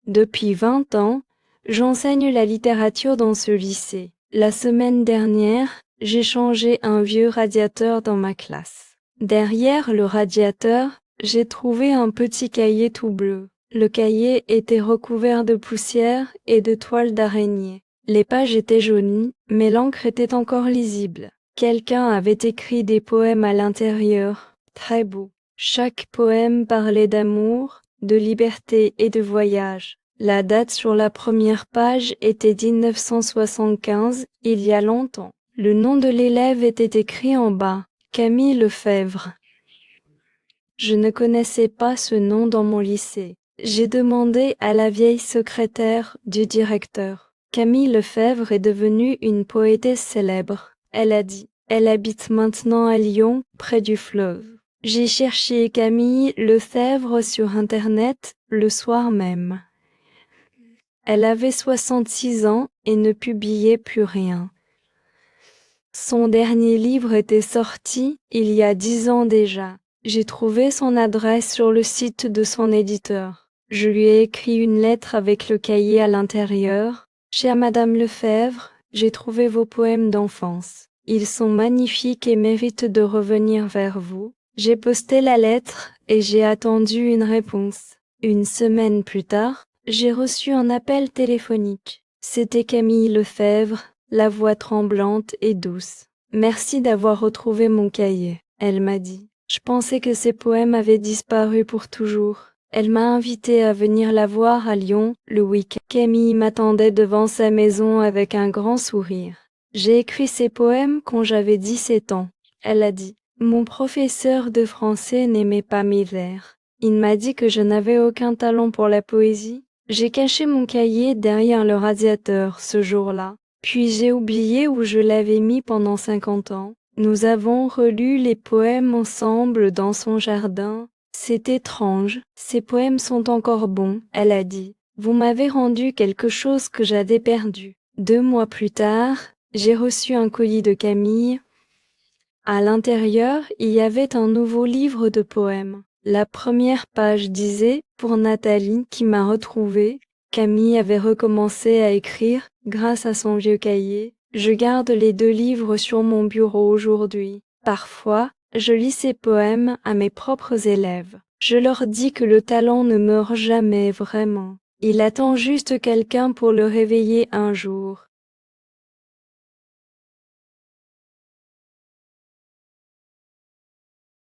Depuis 20 ans, j'enseigne la littérature dans ce lycée. La semaine dernière, j'ai changé un vieux radiateur dans ma classe. Derrière le radiateur, j'ai trouvé un petit cahier tout bleu. Le cahier était recouvert de poussière et de toiles d'araignée. Les pages étaient jaunies, mais l'encre était encore lisible. Quelqu'un avait écrit des poèmes à l'intérieur, très beaux. Chaque poème parlait d'amour, de liberté et de voyage. La date sur la première page était 1975, il y a longtemps. Le nom de l'élève était écrit en bas, Camille Lefebvre. Je ne connaissais pas ce nom dans mon lycée. J'ai demandé à la vieille secrétaire du directeur. Camille Lefebvre est devenue une poétesse célèbre. Elle a dit. Elle habite maintenant à Lyon, près du fleuve. J'ai cherché Camille Lefebvre sur Internet le soir même. Elle avait 66 ans et ne publiait plus rien. Son dernier livre était sorti il y a 10 ans déjà. J'ai trouvé son adresse sur le site de son éditeur. Je lui ai écrit une lettre avec le cahier à l'intérieur. Chère Madame Lefebvre, j'ai trouvé vos poèmes d'enfance. Ils sont magnifiques et méritent de revenir vers vous. J'ai posté la lettre et j'ai attendu une réponse. Une semaine plus tard, j'ai reçu un appel téléphonique. C'était Camille Lefebvre, la voix tremblante et douce. Merci d'avoir retrouvé mon cahier, elle m'a dit. Je pensais que ces poèmes avaient disparu pour toujours. Elle m'a invité à venir la voir à Lyon le week-end. Camille m'attendait devant sa maison avec un grand sourire. J'ai écrit ces poèmes quand j'avais 17 ans, elle a dit. Mon professeur de français n'aimait pas mes vers. Il m'a dit que je n'avais aucun talent pour la poésie. J'ai caché mon cahier derrière le radiateur ce jour-là. Puis j'ai oublié où je l'avais mis pendant 50 ans. Nous avons relu les poèmes ensemble dans son jardin. C'est étrange, ces poèmes sont encore bons, elle a dit. Vous m'avez rendu quelque chose que j'avais perdu. 2 mois plus tard, j'ai reçu un colis de Camille. À l'intérieur, il y avait un nouveau livre de poèmes. La première page disait « Pour Nathalie qui m'a retrouvée ». Camille avait recommencé à écrire grâce à son vieux cahier. Je garde les 2 livres sur mon bureau aujourd'hui. Parfois, je lis ces poèmes à mes propres élèves. Je leur dis que le talent ne meurt jamais vraiment. Il attend juste quelqu'un pour le réveiller un jour.